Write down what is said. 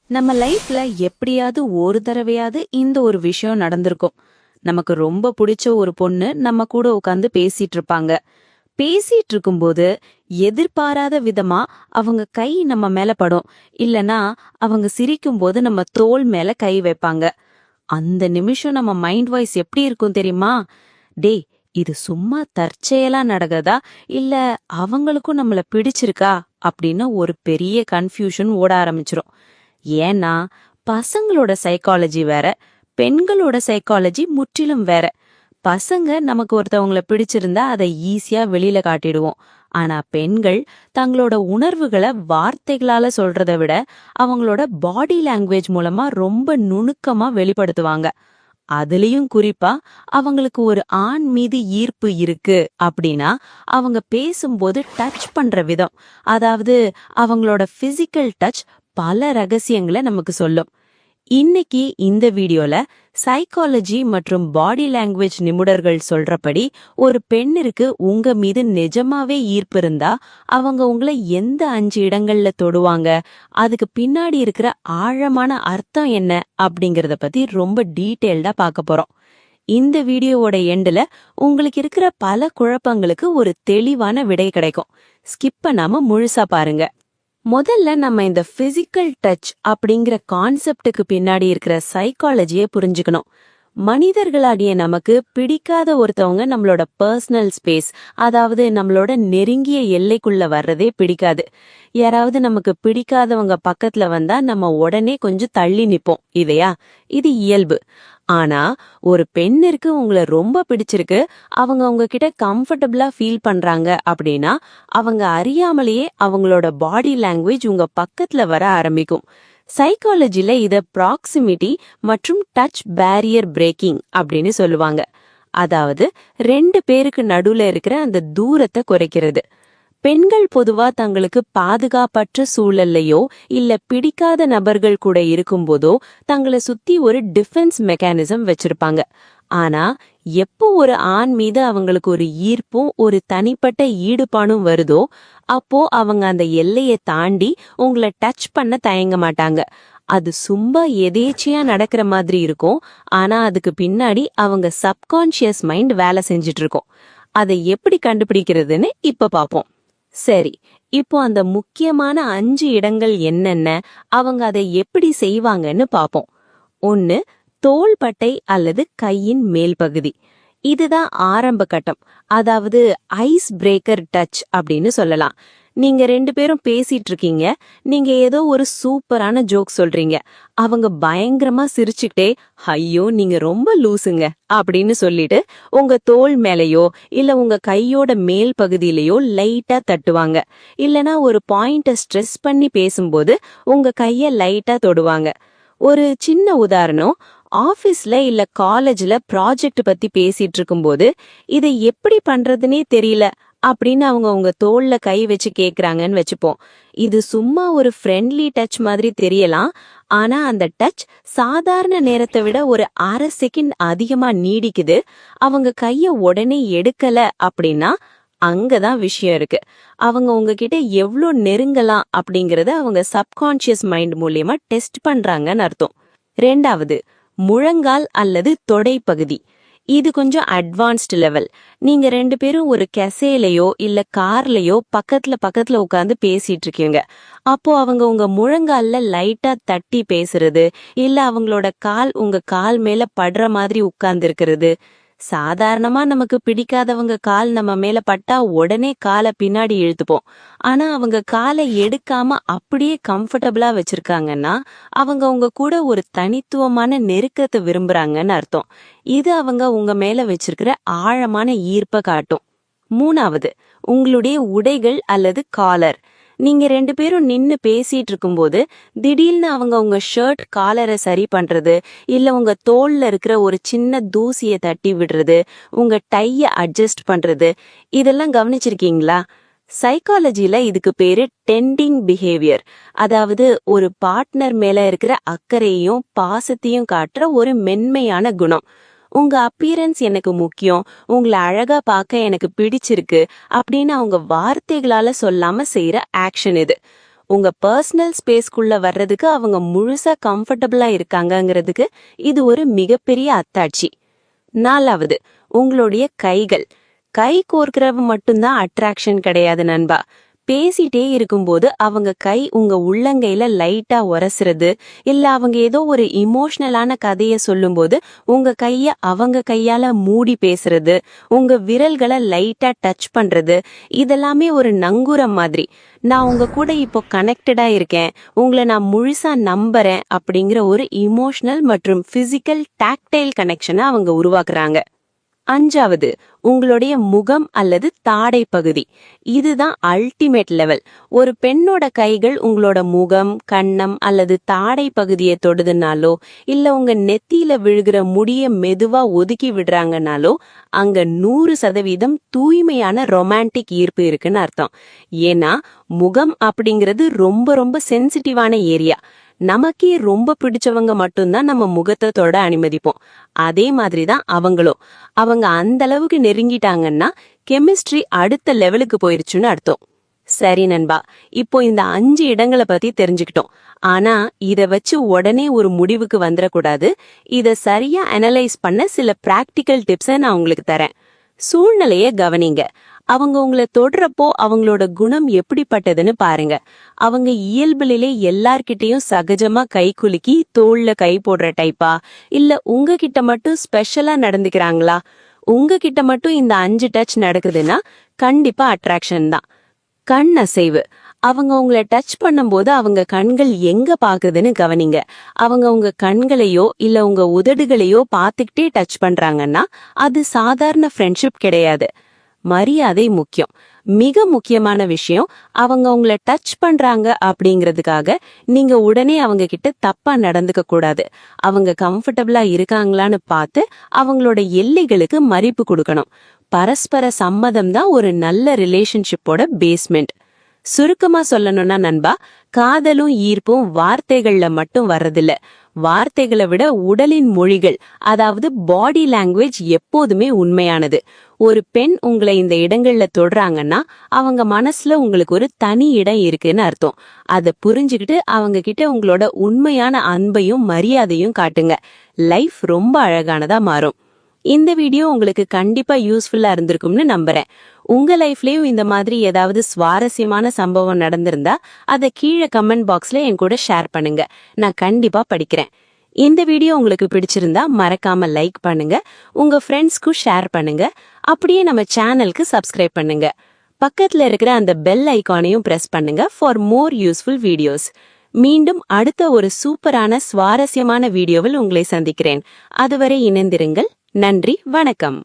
நம்ம லைஃப்ல எப்படியாவது ஒரு தடவையாவது இந்த ஒரு விஷயம் நடந்திருக்கும். நமக்கு ரொம்ப பிடிச்ச ஒரு பொண்ணு நம்ம கூட உட்காந்து பேசிட்டு இருப்பாங்க. பேசிட்டு இருக்கும்போது எதிர்பாராத விதமா அவங்க கை நம்ம மேல படும். இல்லனா அவங்க சிரிக்கும்போது நம்ம தோள் மேல கை வைப்பாங்க. அந்த நிமிஷம் நம்ம மைண்ட் வாய்ஸ் எப்படி இருக்கும் தெரியுமா? டேய், இது சும்மா தற்செயலா நடக்குதா இல்ல அவங்களுக்கும் நம்மள பிடிச்சிருக்கா அப்படின்னு ஒரு பெரிய கன்ஃபியூஷன் ஓட ஆரம்பிச்சிரும். ஏன்னா பசங்களோட சைக்காலஜி வேற, பெண்களோட சைக்காலஜி முற்றிலும் வேற. பசங்க நமக்கு ஒருத்தவங்கள பிடிச்சிருந்தா அதை ஈஸியா வெளியில காட்டிடுவோம். ஆனா பெண்கள் தங்களோட உணர்வுகளை வார்த்தைகளால சொல்றதை விட அவங்களோட பாடி லாங்குவேஜ் மூலமா ரொம்ப நுணுக்கமா வெளிப்படுத்துவாங்க. அதுலயும் குறிப்பா அவங்களுக்கு ஒரு ஆண் மீது ஈர்ப்பு இருக்கு அப்படின்னா அவங்க பேசும்போது டச் பண்ற விதம், அதாவது அவங்களோட பிசிக்கல் டச் பல ரகசியங்களை நமக்கு சொல்லும். இன்னைக்கு இந்த வீடியோல சைக்காலஜி மற்றும் பாடி லாங்குவேஜ் நிபுணர்கள் சொல்றபடி ஒரு பெண்ணிற்கு உங்க மீது நிஜமாவே ஈர்ப்பு இருந்தா அவங்க உங்களை எந்த 5 இடங்கள்ல தொடுவாங்க, அதுக்கு பின்னாடி இருக்கிற ஆழமான அர்த்தம் என்ன அப்படிங்கறத பத்தி ரொம்ப டீட்டெயில்டா பார்க்க போறோம். இந்த வீடியோவோட எண்டுல உங்களுக்கு இருக்கிற பல குழப்பங்களுக்கு ஒரு தெளிவான விடை கிடைக்கும். ஸ்கிப் பண்ணாம முழுசா பாருங்க. முதல்ல நம்ம இந்த பிசிக்கல் டச் அப்படிங்கிற கான்செப்டுக்கு பின்னாடி இருக்கிற சைக்காலஜியை புரிஞ்சுக்கணும். மனிதர்களாகிய நமக்கு பிடிக்காத ஒருத்தவங்க நம்மளோட பர்சனல் ஸ்பேஸ், அதாவது நம்மளோட நெருங்கிய எல்லைக்குள்ள வர்றதே பிடிக்காது. யாராவது நமக்கு பிடிக்காதவங்க பக்கத்துல வந்தா நம்ம உடனே கொஞ்சம் தள்ளி நிப்போம் இல்லையா? இது இயல்பு. ஆனா ஒரு பெண்ணிற்கு உங்களை ரொம்ப பிடிச்சிருக்கு, அவங்க உங்ககிட்ட கம்ஃபர்டபுளா ஃபீல் பண்றாங்க அப்படின்னா அவங்க அறியாமலேயே அவங்களோட பாடி லாங்குவேஜ் உங்க பக்கத்துல வர ஆரம்பிக்கும். சைக்காலஜில இத ப்ராக்சிமிட்டி மற்றும் டச் பேரியர் பிரேக்கிங் அப்படின்னு சொல்லுவாங்க. அதாவது 2 பேருக்கு நடுவுல இருக்கிற அந்த தூரத்தை குறைக்கிறது. பெண்கள் பொதுவா தங்களுக்கு பாதுகாப்பற்ற சூழல்லையோ இல்ல பிடிக்காத நபர்கள் கூட இருக்கும்போதோ தங்களை சுத்தி ஒரு டிஃபென்ஸ் மெக்கானிசம் வச்சிருப்பாங்க. ஆனா எப்போ ஒரு ஆண் மீது அவங்களுக்கு ஒரு ஈர்ப்பும் ஒரு தனிப்பட்ட ஈடுபாடும் வருதோ அப்போ அவங்க அந்த எல்லையை தாண்டி உங்களை டச் பண்ண தயங்க மாட்டாங்க. அது சும்மா எதேச்சியா நடக்கிற மாதிரி இருக்கும். ஆனா அதுக்கு பின்னாடி அவங்க சப்கான்ஷியஸ் மைண்ட் வேலை செஞ்சிட்டு இருக்கும். அதை எப்படி கண்டுபிடிக்கிறதுன்னு இப்ப பாப்போம். சரி, இப்போ அந்த முக்கியமான 5 இடங்கள் என்னென்ன, அவங்க அதை எப்படி செய்வாங்கன்னு பாப்போம். 1. தோள்பட்டை அல்லது கையின் மேல் பகுதி. இதுதான் ஆரம்ப கட்டம், அதாவது ஐஸ் பிரேக்கர் டச் அப்படின்னு சொல்லலாம். நீங்க 2 பேரும் பேசிட்டு இருக்கீங்க, நீங்க ஏதோ ஒரு சூப்பரான ஜோக் சொல்றீங்க. அவங்க பயங்கரமா சிரிச்சுக்கிட்டே ஐயோ நீங்க ரொம்ப லூசுங்க அப்படின்னு சொல்லிட்டு உங்க தோள் மேலேயோ இல்ல உங்க கையோட மேல் பகுதியிலயோ லைட்டா தட்டுவாங்க. இல்லனா ஒரு பாயிண்ட ஸ்ட்ரெஸ் பண்ணி பேசும்போது உங்க கைய லைட்டா தொடுவாங்க. ஒரு சின்ன உதாரணம், ஆபீஸ்ல இல்ல காலேஜ்ல ப்ராஜெக்ட் பத்தி பேசிட்டு இருக்கும்போது இதை எப்படி பண்றதுனே தெரியல அப்படின்னு அவங்க உங்க தோள்ல கை வச்சு கேக்குறாங்கன்னு வச்சுப்போம். இது சும்மா ஒரு ஃப்ரெண்ட்லி டச் மாதிரி தெரியலாம். ஆனா அந்த டச் சாதாரண நேரத்தை விட ஒரு அரை செகண்ட் அதிகமா நீடிக்குது. அவங்க கைய உடனே எடுக்கல அப்படின்னா அங்கதான் விஷயம் இருக்கு. அவங்க உங்ககிட்ட எவ்ளோ நெருங்கலாம் அப்படிங்கறத அவங்க சப்கான்ஷியஸ் மைண்ட் மூலியமா டெஸ்ட் பண்றாங்கன்னு அர்த்தம். 2. முழங்கால் அல்லது தொடை பகுதி. இது கொஞ்சம் அட்வான்ஸ்டு லெவல். நீங்க 2 பேரும் ஒரு கெசேலையோ இல்ல கார்லயோ பக்கத்துல உட்கார்ந்து பேசிட்டு இருக்கீங்க. அப்போ அவங்க உங்க முழங்கால்ல லைட்டா தட்டி பேசுறது இல்ல அவங்களோட கால் உங்க கால் மேல படுற மாதிரி உட்கார்ந்து இருக்கிறது. சாதாரணமா நமக்கு பிடிக்காதவங்க கால் நம்ம மேல பட்டா உடனே காலை பின்னாடி இழுத்துப்போம். ஆனா அவங்க காலை எடுக்காம அப்படியே கம்ஃபர்டபுளா வச்சிருக்காங்கன்னா அவங்க உங்க கூட ஒரு தனித்துவமான நெருக்கத்தை விரும்புறாங்கன்னு அர்த்தம். இது அவங்க உங்க மேல வச்சிருக்கிற ஆழமான ஈர்ப்பை காட்டும். 3. உங்களுடைய உடைகள் அல்லது காலர். நீங்க 2 பேரும் நின்னு பேசிட்டு இருக்கும்போது திடீர்னு அவங்க உங்க ஷர்ட் காலரை சரி பண்றது இல்ல உங்க தோல்ல இருக்கிற ஒரு சின்ன தூசியை தட்டி விடுறது, உங்க டைய அட்ஜஸ்ட் பண்றது, இதெல்லாம் கவனிச்சிருக்கீங்களா? சைக்காலஜில இதுக்கு பேரு டெண்டிங் பிஹேவியர், அதாவது ஒரு பார்ட்னர் மேல இருக்கிற அக்கறையையும் பாசத்தையும் காட்டுற ஒரு மென்மையான குணம். உங்க அப்பியரன்ஸ் எனக்கு முக்கியம், உங்களை அழகா பார்க்க எனக்கு பிடிச்சிருக்கு அப்படின்னு அவங்க வார்த்தைகளால சொல்லாம செய்யற ஆக்ஷன் இது. உங்க பர்சனல் ஸ்பேஸ்க்குள்ள வர்றதுக்கு அவங்க முழுசா கம்ஃபர்டபுளா இருக்காங்கங்கிறதுக்கு இது ஒரு மிகப்பெரிய அத்தாட்சி. 4வது, உங்களுடைய கைகள். கை கோர்க்கிறவ மட்டும்தான் அட்ராக்ஷன் கிடையாது நண்பா. பேசிட்டே இருக்கும்போது அவங்க கை உங்க உள்ளங்கையில லைட்டா உரசுறது, இல்ல அவங்க ஏதோ ஒரு இமோஷனலான கதைய சொல்லும்போது உங்க கைய அவங்க கையால மூடி பேசுறது, உங்க விரல்களை லைட்டா டச் பண்றது, இதெல்லாமே ஒரு நங்கூரம் மாதிரி. நான் உங்க கூட இப்போ கனெக்டடா இருக்கேன், உங்களை நான் முழுசா நம்புறேன் அப்படிங்கிற ஒரு இமோஷனல் மற்றும் பிசிக்கல் டாக்டைல் கனெக்ஷனை அவங்க உருவாக்குறாங்க. 5வது, உங்களுடைய முகம் அல்லது தாடை பகுதி. இதுதான் அல்டிமேட் லெவல். ஒரு பெண்ணோட கைகள் உங்களோட முகம், கன்னம் அல்லது தாடை பகுதியை தொடுதுனாலோ, இல்ல உங்க நெத்தியில விழுகிற முடிய மெதுவா ஒதுக்கி விடுறாங்கனாலோ, அங்க 100% தூய்மையான ரொமான்டிக் ஈர்ப்பு இருக்குன்னு அர்த்தம். ஏன்னா முகம் அப்படிங்கிறது ரொம்ப ரொம்ப சென்சிட்டிவான ஏரியா. நமக்கே ரொம்ப பிடிச்சவங்க மட்டும்தான் நம்ம முகத்தை தொட அனுமதிப்போம். அதே மாதிரிதான் அவங்களும். அவங்க அந்த அளவுக்கு நெருங்கிட்டாங்கன்னா கெமிஸ்ட்ரி அடுத்த லெவலுக்கு போயிருச்சுன்னு அர்த்தம். சரி நண்பா, இப்போ இந்த 5 இடங்களை பத்தி தெரிஞ்சுக்கிட்டோம். ஆனா இத வச்சு உடனே ஒரு முடிவுக்கு வந்துடக்கூடாது. இத சரியா அனலைஸ் பண்ண சில பிராக்டிக்கல் டிப்ஸை நான் உங்களுக்கு தரேன். சூழ்நிலைய கவனிங்க. அவங்க உங்களை தொடுறப்போ அவங்களோட குணம் எப்படிப்பட்டதுன்னு பாருங்க. அவங்க இயல்பிலே எல்லார்கிட்டையும் சகஜமா கை குலுக்கி தோள்ல கை போடுற டைப்பா, இல்ல உங்ககிட்ட மட்டும் ஸ்பெஷலா நடந்துக்கிறாங்களா? உங்ககிட்ட மட்டும் இந்த 5 டச் நடக்குதுன்னா கண்டிப்பா அட்ராக்ஷன் தான். கண் அசைவு. அவங்க உங்களை டச் பண்ணும்போது அவங்க கண்கள் எங்க பாக்குதுன்னு கவனிங்க. அவங்க உங்க கண்களையோ இல்ல உங்க உதடுகளையோ பாத்துக்கிட்டே டச் பண்றாங்கன்னா அது சாதாரண ஃப்ரெண்ட்ஷிப் கிடையாது. மரியாதை முக்கியம். மிக முக்கியமான விஷயம், அவங்க உங்களை டச் பண்றாங்க அப்படிங்கிறதுக்காக நீங்க உடனே அவங்க கிட்ட தப்பா நடந்துக்க கூடாது. அவங்க கம்ஃபர்டபுளா இருக்காங்களான்னு பார்த்து அவங்களோட எல்லைகளுக்கு மதிப்பு கொடுக்கணும். பரஸ்பர சம்மதம் தான் ஒரு நல்ல ரிலேஷன்ஷிப்போட பேஸ்மெண்ட். சுருக்கமா சொல்லணும்னா நண்பா, காதலும் ஈர்ப்பும் வார்த்தைகள்ல மட்டும் வர்றதில்ல. வார்த்தைகளை விட உடலின் மொழிகள், அதாவது பாடி லாங்குவேஜ் எப்போதுமே உண்மையானது. ஒரு பெண் உங்களை இந்த இடங்கள்ல தொடுறாங்கன்னா அவங்க மனசுல உங்களுக்கு ஒரு தனி இடம் இருக்குன்னு அர்த்தம். அதை புரிஞ்சுக்கிட்டு அவங்க கிட்ட உங்களோட உண்மையான அன்பையும் மரியாதையும் காட்டுங்க. லைஃப் ரொம்ப அழகானதா மாறும். இந்த வீடியோ உங்களுக்கு கண்டிப்பா யூஸ்ஃபுல்லா இருந்திருக்கும்னு நம்புறேன். உங்க லைஃப்லயும் இந்த மாதிரி ஏதாவது சுவாரஸ்யமான சம்பவம் நடந்திருந்தா அதை கீழே கமெண்ட் பாக்ஸ்ல என் கூட ஷேர் பண்ணுங்க. நான் கண்டிப்பா படிக்கிறேன். இந்த வீடியோ உங்களுக்கு பிடிச்சிருந்தா மறக்காம லைக் பண்ணுங்க, உங்க ஃப்ரெண்ட்ஸ்க்கும் ஷேர் பண்ணுங்க. அப்படியே நம்ம சேனலுக்கு சப்ஸ்கிரைப் பண்ணுங்க. பக்கத்துல இருக்கிற அந்த பெல் ஐகானையும் பிரஸ் பண்ணுங்க ஃபார் மோர் யூஸ்ஃபுல் வீடியோஸ். மீண்டும் அடுத்த ஒரு சூப்பரான சுவாரஸ்யமான வீடியோவில் உங்களை சந்திக்கிறேன். அதுவரை இணைந்திருங்கள். நன்றி, வணக்கம்.